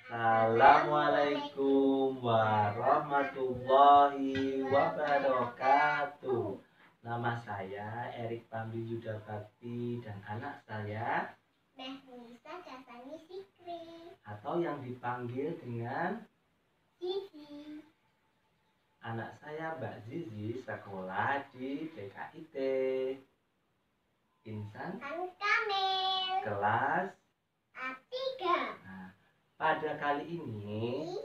Assalamualaikum warahmatullahi wabarakatuh. Nama saya Erik Pambi Yuda Bakti dan anak saya Mehnisa Dasani Sikri atau yang dipanggil dengan Zizi. Anak saya Mbak Zizi sekolah di PKIT Insan Kamil kelas A3. Nah, pada kali ini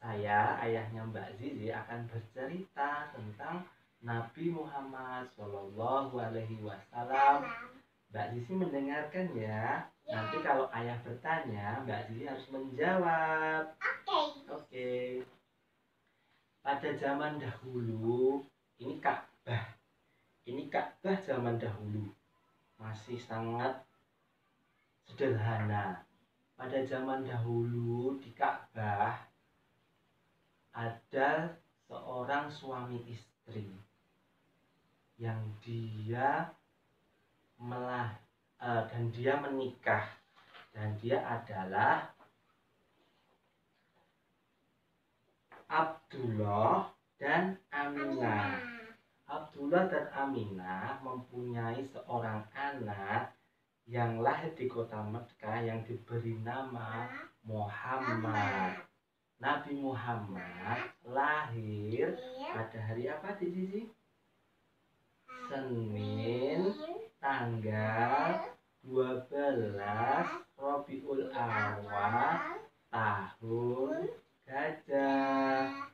saya, ayahnya Mbak Zizi, akan bercerita tentang Nabi Muhammad Shallallahu Alaihi Wasallam. Mbak Zizi mendengarkan ya. Nanti kalau ayah bertanya, Mbak Zizi harus menjawab. Oke. Pada zaman dahulu, ini Ka'bah. Ini Ka'bah zaman dahulu masih sangat sederhana. Pada zaman dahulu di Ka'bah ada seorang suami istri yang dia menikah, dan dia adalah Abdullah dan Aminah. Abdullah dan Aminah mempunyai seorang anak yang lahir di kota Mekah yang diberi nama Muhammad. Nabi Muhammad lahir pada hari apa, Dik Zizi? Senin, tanggal 12 Rabiul Awal tahun Gajah.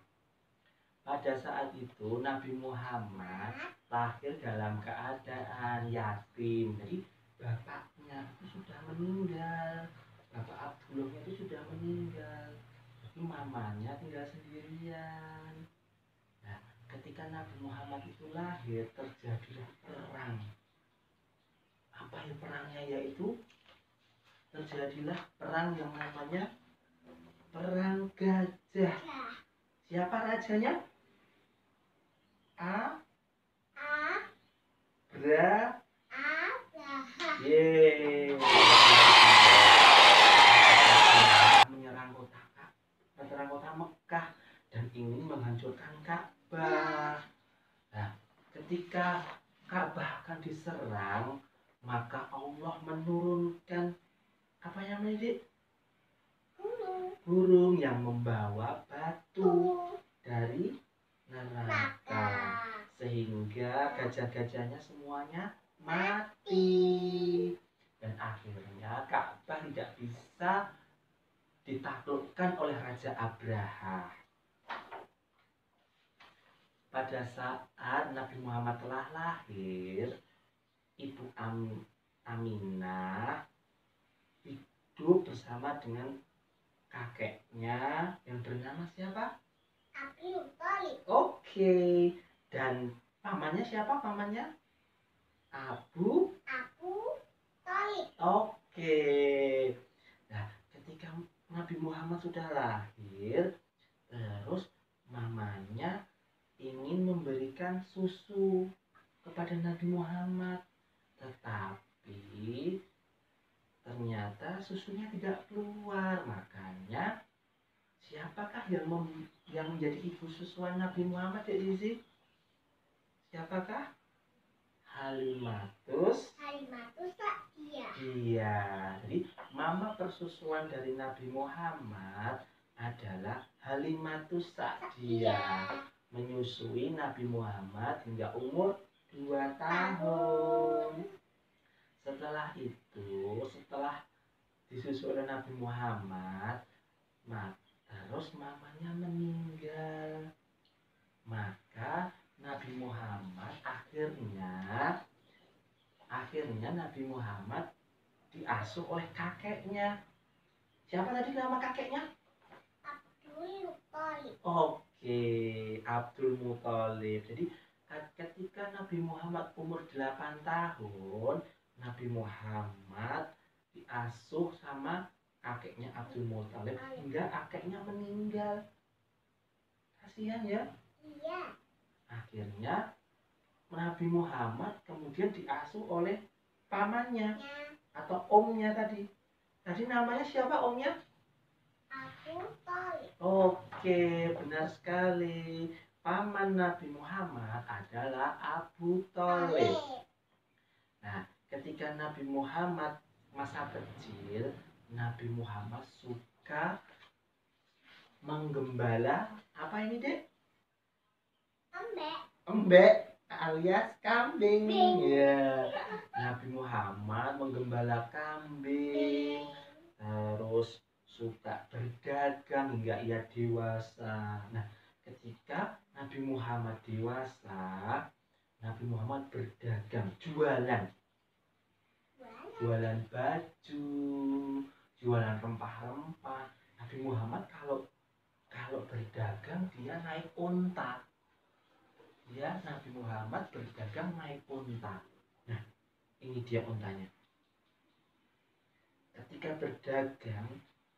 Pada saat itu Nabi Muhammad lahir dalam keadaan yatim. Jadi bapaknya itu sudah meninggal. Bapak Abdullah itu sudah meninggal. Tapi mamanya tinggal sendirian. Nah, ketika Nabi Muhammad itu lahir, terjadilah perang. Apa ya perangnya? Yaitu terjadilah perang yang namanya Perang Gajah. Siapa rajanya? Menyerang kota Mekah dan ingin menghancurkan Ka'bah. Nah, ketika Ka'bah akan diserang, maka Allah menurunkan apa yang menjadi burung yang membawa batu dari neraka, sehingga gajah-gajahnya semuanya mati, dan akhirnya Ka'bah tidak bisa ditaklukkan oleh Raja Abraha. Pada saat Nabi Muhammad telah lahir, Ibu Aminah hidup bersama dengan kakeknya yang bernama siapa? Abdul Talib. Oke. Dan pamannya siapa pamannya? Abu Talib. Oke. Nah, ketika Nabi Muhammad sudah lahir, terus mamanya ingin memberikan susu kepada Nabi Muhammad, tetapi ternyata susunya tidak keluar. Makanya siapakah yang menjadi ibu susuan Nabi Muhammad, ya Zizi? Siapakah? Halimatus Sa'diyah. Iya, jadi mama persusuan dari Nabi Muhammad adalah Halimatus Sa'diyah, menyusui Nabi Muhammad hingga umur 2 tahun. Setelah disusui oleh Nabi Muhammad, terus mamanya meninggal. Maka Nabi Muhammad akhirnya Nabi Muhammad diasuh oleh kakeknya. Siapa tadi nama kakeknya? Abdul Muthalib. Oke, Abdul Muthalib. Jadi ketika Nabi Muhammad umur 8 tahun, Nabi Muhammad diasuh sama kakeknya Abdul Muthalib hingga kakeknya meninggal. Kasihan ya? Iya. Akhirnya Nabi Muhammad kemudian diasuh oleh pamannya atau omnya tadi. Tadi namanya siapa omnya? Abu Thalib. Oke, benar sekali. Paman Nabi Muhammad adalah Abu Thalib. Nah, ketika Nabi Muhammad masa kecil, Nabi Muhammad suka menggembala apa ini, Dek? Embek alias kambing. Ya. Nabi Muhammad menggembala kambing, terus suka berdagang hingga ia dewasa. Nah, ketika Nabi Muhammad dewasa, Nabi Muhammad berdagang, jualan baju, jualan rempah-rempah. Nabi Muhammad kalau berdagang dia naik unta. Nabi Muhammad berdagang naik unta. Nah, ini dia untanya. Ketika berdagang,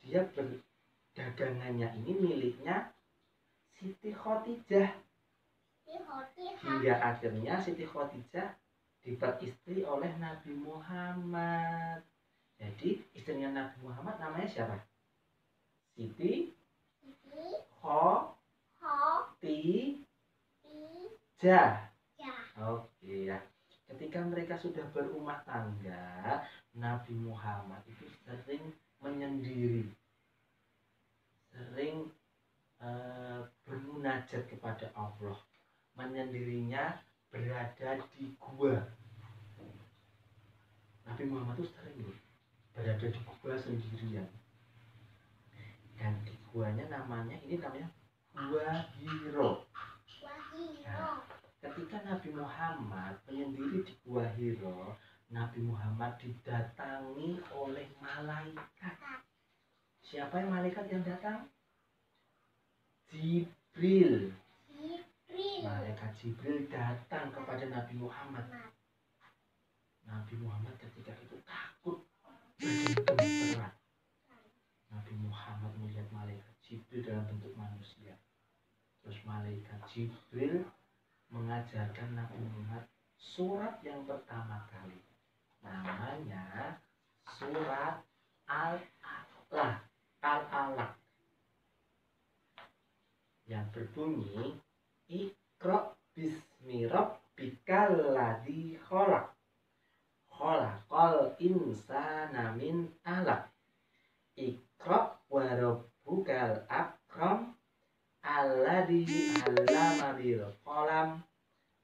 dia berdagangannya ini miliknya Siti Khadijah. Hingga akhirnya Siti Khadijah diperistri oleh Nabi Muhammad. Jadi istrinya Nabi Muhammad namanya siapa? Siti Khadijah. Oke ya. Ketika mereka sudah berumah tangga, Nabi Muhammad itu sering menyendiri, sering bermunajat kepada Allah. Menyendirinya berada di gua. Nabi Muhammad itu sering berada di gua sendirian. Dan di guanya namanya Gua Hiro. Nah, ketika Nabi Muhammad menyendiri di Gua Hiro, Nabi Muhammad didatangi oleh malaikat. Siapa yang malaikat yang datang? Jibril. Malaikat Jibril datang kepada Nabi Muhammad. Nabi Muhammad ketika itu takut, bergerak. Nabi Muhammad melihat malaikat Jibril dalam bentuk manusia. Terus malaikat Jibril mengajarkan Nabi Muhammad surat yang pertama kali. Namanya surat Al-Alaq. Yang berbunyi Iqra bismi rabbikal ladzi khalaq. Khalaqal insana min 'alaq. Iqra wa rabbukal akram alladzi 'allama bil qalam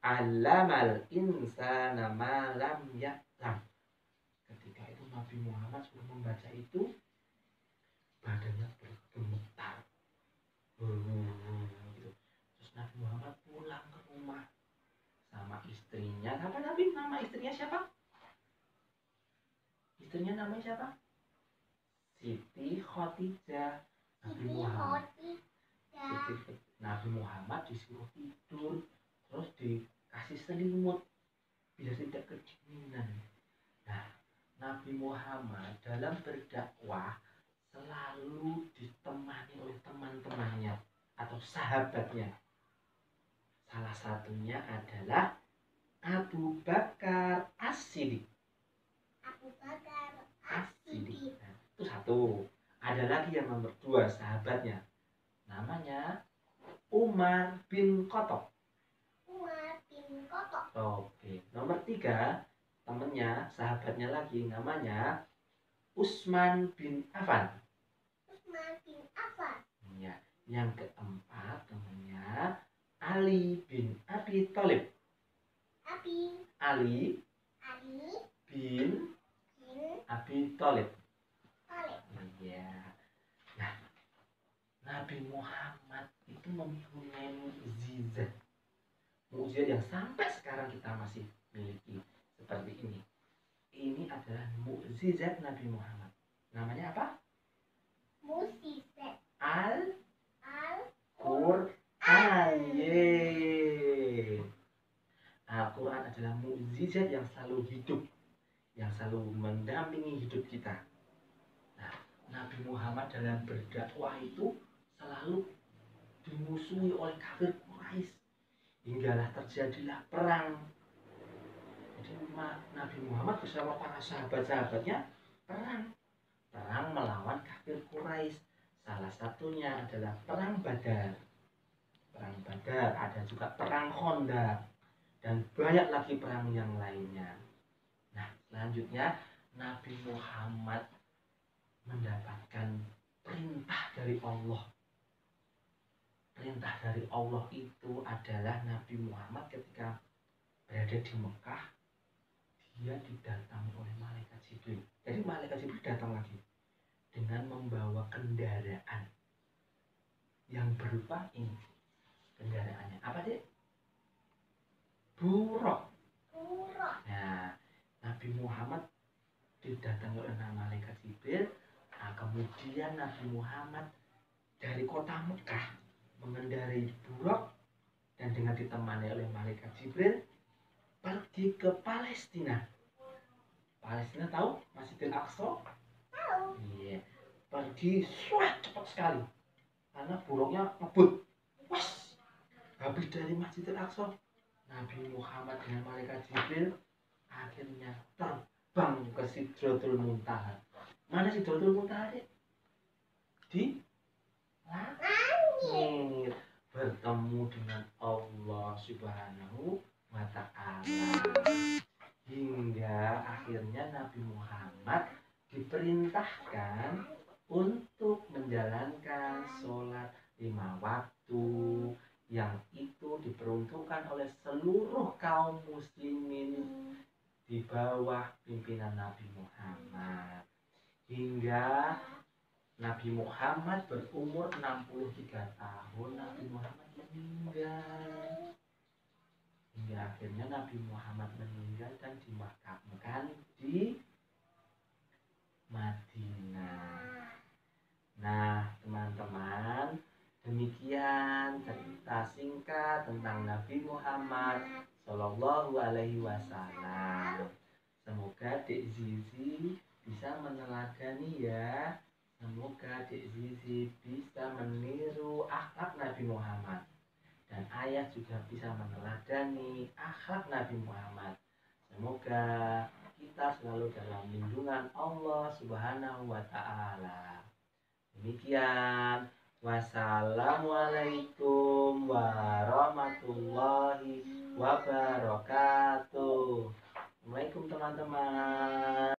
'allamal insana ma lam ya'lam. Ketika itu Nabi Muhammad sudah membaca itu, badannya bergemetar. Gitu. Terus Nabi Muhammad pulang ke rumah sama istrinya. Apa Nabi? Nama istrinya siapa? Istrinya namanya siapa? Siti Khadijah. Nabi Muhammad disuruh tidur, terus dikasih selimut biar tidak kedinginan. Nah, Nabi Muhammad dalam berdakwah selalu ditemani oleh teman-temannya atau sahabatnya. Salah satunya adalah Abu Bakar As-Siddiq. Nah, itu satu. Ada lagi yang nomor 2 sahabatnya. Namanya Umar bin Khattab. Oke. Nomor 3 temennya, sahabatnya lagi namanya Utsman bin Affan. Ya. Yang keempat temennya Ali bin Abi Thalib. Ali bin Abi Thalib. Ya. Nah, Nabi Muhammad itu mempunyai mukjizat. Mukjizat yang sampai sekarang kita masih miliki seperti ini. Ini adalah mukjizat Nabi Muhammad. Namanya apa? Mukjizat Al-Qur'an. Al-Quran adalah mukjizat yang selalu hidup, yang selalu mendampingi hidup kita. Nah, Nabi Muhammad dalam berdakwah itu selalu dimusuhi oleh kafir Quraisy, hinggalah terjadilah perang. Jadi Nabi Muhammad bersama para sahabat-sahabatnya perang Quraisy. Salah satunya adalah perang Badar. Perang Badar, ada juga perang Khandaq, dan banyak lagi perang yang lainnya. Nah, selanjutnya Nabi Muhammad mendapatkan perintah dari Allah. Perintah dari Allah itu adalah Nabi Muhammad ketika berada di Mekah, dia didatangi oleh malaikat Jibril. Jadi malaikat Jibril datang lagi dengan membawa kendaraan yang berupa ini. Kendaraannya apa, Dek? Buruk. Nah, Nabi Muhammad didatangi oleh malaikat Jibril. Nah, kemudian Nabi Muhammad dari kota Mekah mengendarai buruk dan dengan ditemani oleh malaikat Jibril pergi ke Palestina. Palestina tahu? Masjidil Aqsa? Tahu. Iya. Pergi cepat sekali. Karena buruknya ngebut. Was. Habis dari Masjidil Aqsa, Nabi Muhammad dengan malaikat Jibril akhirnya terbang ke Sidratul Muntaha. Mana Sidratul Muntaha, Dek? Di langit, bertemu dengan Allah Subhanahu wa Ta'ala, hingga akhirnya Nabi Muhammad diperintahkan untuk menjalankan sholat 5 waktu yang itu diperuntukkan oleh seluruh kaum muslimin di bawah pimpinan Nabi Muhammad, hingga Nabi Muhammad berumur 63 tahun. Nabi Muhammad meninggal. Hingga akhirnya Nabi Muhammad meninggal dan dimakamkan di Madinah. Nah, teman-teman, demikian cerita singkat tentang Nabi Muhammad Shallallahu Alaihi Wasallam. Semoga Dek Zizi bisa meneladani ya. Semoga Dek Zizi bisa meniru akhlak Nabi Muhammad, dan ayah juga bisa meneladani akhlak Nabi Muhammad. Semoga kita selalu dalam lindungan Allah Subhanahu wa Ta'ala. Demikian. Wassalamualaikum warahmatullahi wabarakatuh. Assalamualaikum teman-teman.